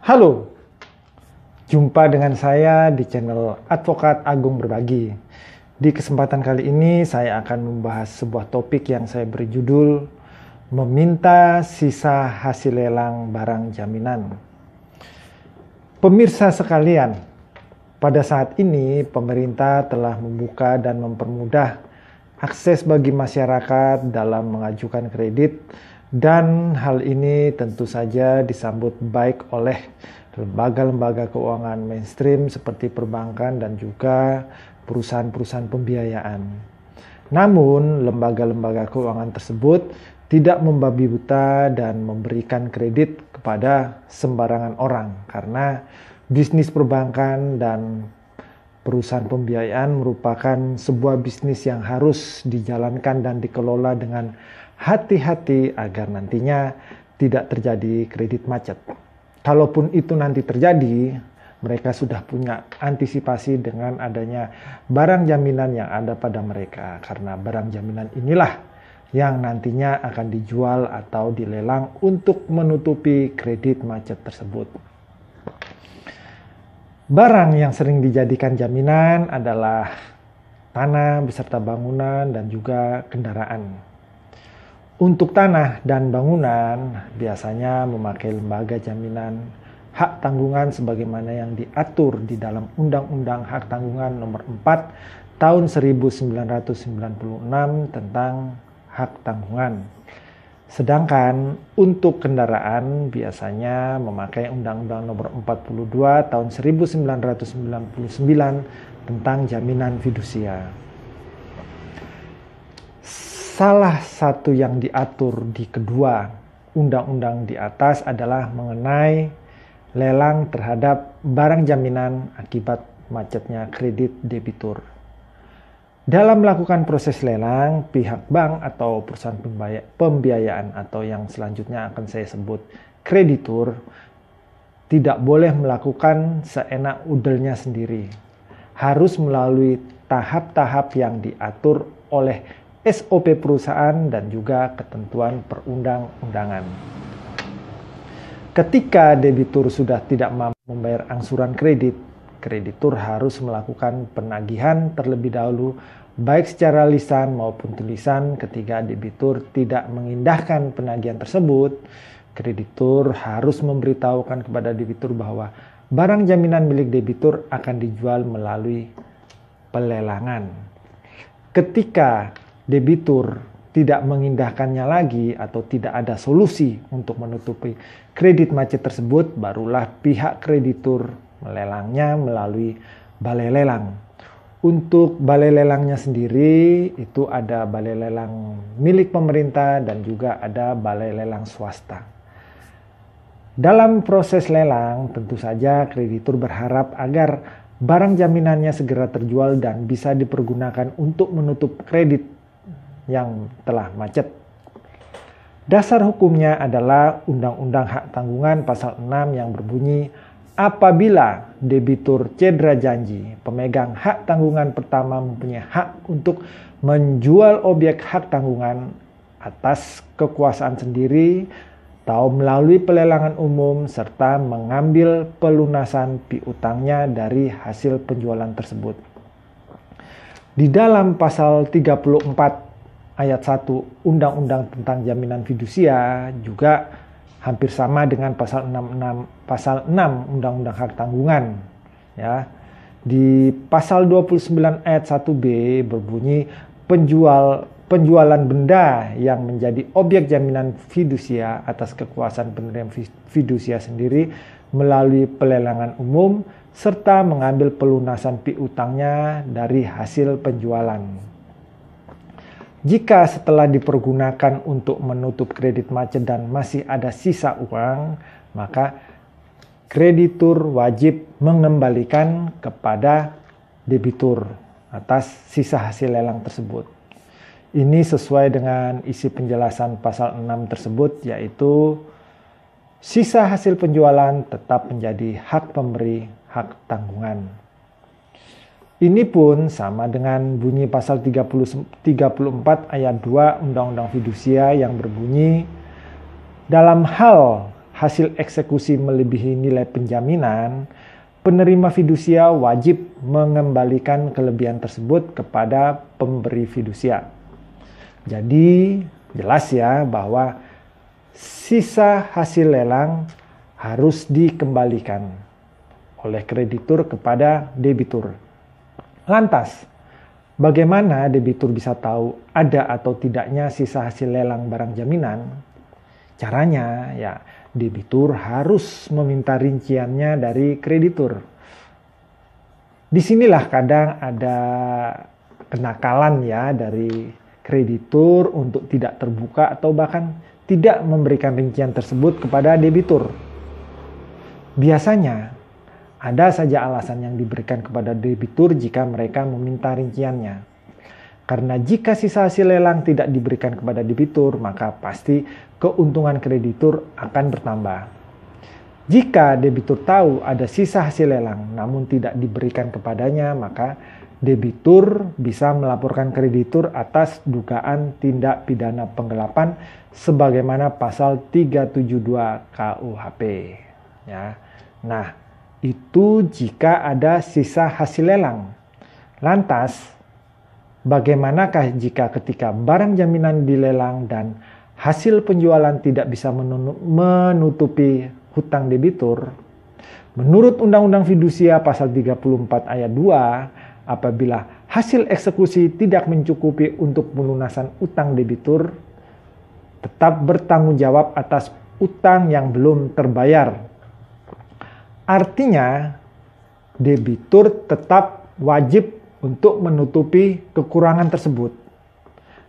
Halo, jumpa dengan saya di channel Advokat Agung Berbagi. Di kesempatan kali ini saya akan membahas sebuah topik yang saya beri judul Meminta Sisa Hasil Lelang Barang Jaminan. Pemirsa sekalian, pada saat ini pemerintah telah membuka dan mempermudah akses bagi masyarakat dalam mengajukan kredit, dan hal ini tentu saja disambut baik oleh lembaga-lembaga keuangan mainstream seperti perbankan dan juga perusahaan-perusahaan pembiayaan. Namun, lembaga-lembaga keuangan tersebut tidak membabi buta dan memberikan kredit kepada sembarangan orang, karena bisnis perbankan dan perusahaan pembiayaan merupakan sebuah bisnis yang harus dijalankan dan dikelola dengan hati-hati agar nantinya tidak terjadi kredit macet. Kalaupun itu nanti terjadi, mereka sudah punya antisipasi dengan adanya barang jaminan yang ada pada mereka, karena barang jaminan inilah yang nantinya akan dijual atau dilelang untuk menutupi kredit macet tersebut. Barang yang sering dijadikan jaminan adalah tanah beserta bangunan dan juga kendaraan. Untuk tanah dan bangunan biasanya memakai lembaga jaminan hak tanggungan sebagaimana yang diatur di dalam Undang-Undang Hak Tanggungan Nomor 4 Tahun 1996 tentang hak tanggungan. Sedangkan untuk kendaraan biasanya memakai Undang-Undang Nomor 42 Tahun 1999 tentang jaminan fidusia. Salah satu yang diatur di kedua undang-undang di atas adalah mengenai lelang terhadap barang jaminan akibat macetnya kredit debitur. Dalam melakukan proses lelang, pihak bank atau perusahaan pembiayaan atau yang selanjutnya akan saya sebut kreditur tidak boleh melakukan seenak udelnya sendiri. Harus melalui tahap-tahap yang diatur oleh SOP perusahaan dan juga ketentuan perundang-undangan. Ketika debitur sudah tidak mampu membayar angsuran kredit, kreditur harus melakukan penagihan terlebih dahulu baik secara lisan maupun tulisan. Ketika debitur tidak mengindahkan penagihan tersebut, kreditur harus memberitahukan kepada debitur bahwa barang jaminan milik debitur akan dijual melalui pelelangan. Ketika debitur tidak mengindahkannya lagi atau tidak ada solusi untuk menutupi kredit macet tersebut, barulah pihak kreditur melelangnya melalui balai lelang. Untuk balai lelangnya sendiri itu ada balai lelang milik pemerintah dan juga ada balai lelang swasta. Dalam proses lelang tentu saja kreditur berharap agar barang jaminannya segera terjual dan bisa dipergunakan untuk menutup kredit yang telah macet. Dasar hukumnya adalah Undang-Undang Hak Tanggungan Pasal 6 yang berbunyi, apabila debitur cedera janji, pemegang hak tanggungan pertama mempunyai hak untuk menjual objek hak tanggungan atas kekuasaan sendiri atau melalui pelelangan umum serta mengambil pelunasan piutangnya dari hasil penjualan tersebut. Di dalam pasal 34 ayat 1 Undang-Undang tentang Jaminan Fidusia juga hampir sama dengan pasal 6 Undang-Undang Hak Tanggungan. Ya. Di pasal 29 ayat 1B berbunyi penjualan benda yang menjadi objek jaminan fidusia atas kekuasaan penerima fidusia sendiri melalui pelelangan umum serta mengambil pelunasan piutangnya dari hasil penjualan. Jika setelah dipergunakan untuk menutup kredit macet dan masih ada sisa uang, maka kreditur wajib mengembalikan kepada debitur atas sisa hasil lelang tersebut. Ini sesuai dengan isi penjelasan pasal 6 tersebut, yaitu sisa hasil penjualan tetap menjadi hak pemberi hak tanggungan. Ini pun sama dengan bunyi pasal 34 ayat 2 Undang-Undang Fidusia yang berbunyi, dalam hal hasil eksekusi melebihi nilai penjaminan, penerima fidusia wajib mengembalikan kelebihan tersebut kepada pemberi fidusia. Jadi jelas ya bahwa sisa hasil lelang harus dikembalikan oleh kreditur kepada debitur. Lantas, bagaimana debitur bisa tahu ada atau tidaknya sisa hasil lelang barang jaminan? Caranya ya, debitur harus meminta rinciannya dari kreditur. Disinilah kadang ada kenakalan ya dari kreditur untuk tidak terbuka atau bahkan tidak memberikan rincian tersebut kepada debitur. Biasanya ada saja alasan yang diberikan kepada debitur jika mereka meminta rinciannya. Karena jika sisa hasil lelang tidak diberikan kepada debitur, maka pasti keuntungan kreditur akan bertambah. Jika debitur tahu ada sisa hasil lelang namun tidak diberikan kepadanya, maka debitur bisa melaporkan kreditur atas dugaan tindak pidana penggelapan sebagaimana pasal 372 KUHP. Ya. Nah, itu jika ada sisa hasil lelang. Lantas, bagaimanakah jika ketika barang jaminan dilelang dan hasil penjualan tidak bisa menutupi hutang debitur? Menurut Undang-Undang Fidusia pasal 34 ayat 2, apabila hasil eksekusi tidak mencukupi untuk pelunasan utang debitur, tetap bertanggung jawab atas utang yang belum terbayar. Artinya, debitur tetap wajib untuk menutupi kekurangan tersebut.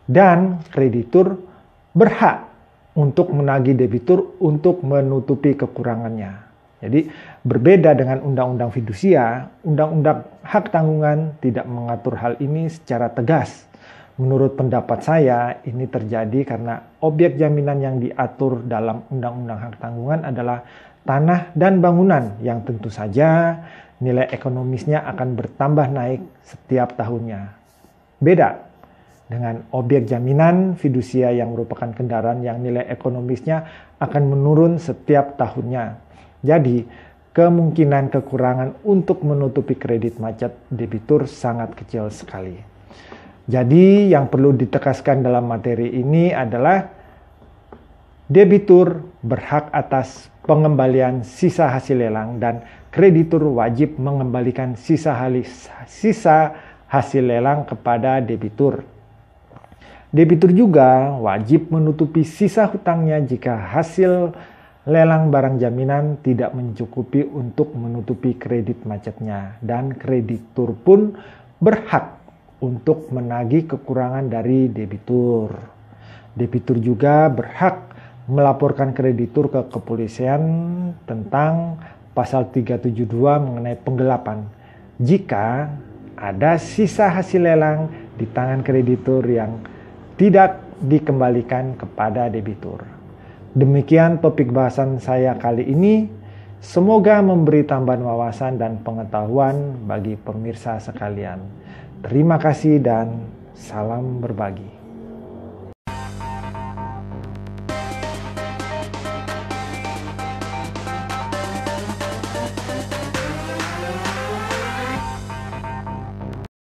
Dan kreditur berhak untuk menagih debitur untuk menutupi kekurangannya. Jadi berbeda dengan Undang-Undang Fidusia, Undang-Undang Hak Tanggungan tidak mengatur hal ini secara tegas. Menurut pendapat saya, ini terjadi karena objek jaminan yang diatur dalam Undang-Undang Hak Tanggungan adalah tanah dan bangunan yang tentu saja nilai ekonomisnya akan bertambah naik setiap tahunnya. Beda dengan objek jaminan fidusia yang merupakan kendaraan yang nilai ekonomisnya akan menurun setiap tahunnya. Jadi, kemungkinan kekurangan untuk menutupi kredit macet debitur sangat kecil sekali. Jadi, yang perlu ditegaskan dalam materi ini adalah debitur berhak atas pengembalian sisa hasil lelang dan kreditur wajib mengembalikan sisa hasil lelang kepada debitur. Debitur juga wajib menutupi sisa hutangnya jika hasil lelang barang jaminan tidak mencukupi untuk menutupi kredit macetnya, dan kreditur pun berhak untuk menagih kekurangan dari debitur. Debitur juga berhak melaporkan kreditur ke kepolisian tentang pasal 372 mengenai penggelapan jika ada sisa hasil lelang di tangan kreditur yang tidak dikembalikan kepada debitur. Demikian topik bahasan saya kali ini. Semoga memberi tambahan wawasan dan pengetahuan bagi pemirsa sekalian. Terima kasih dan salam berbagi.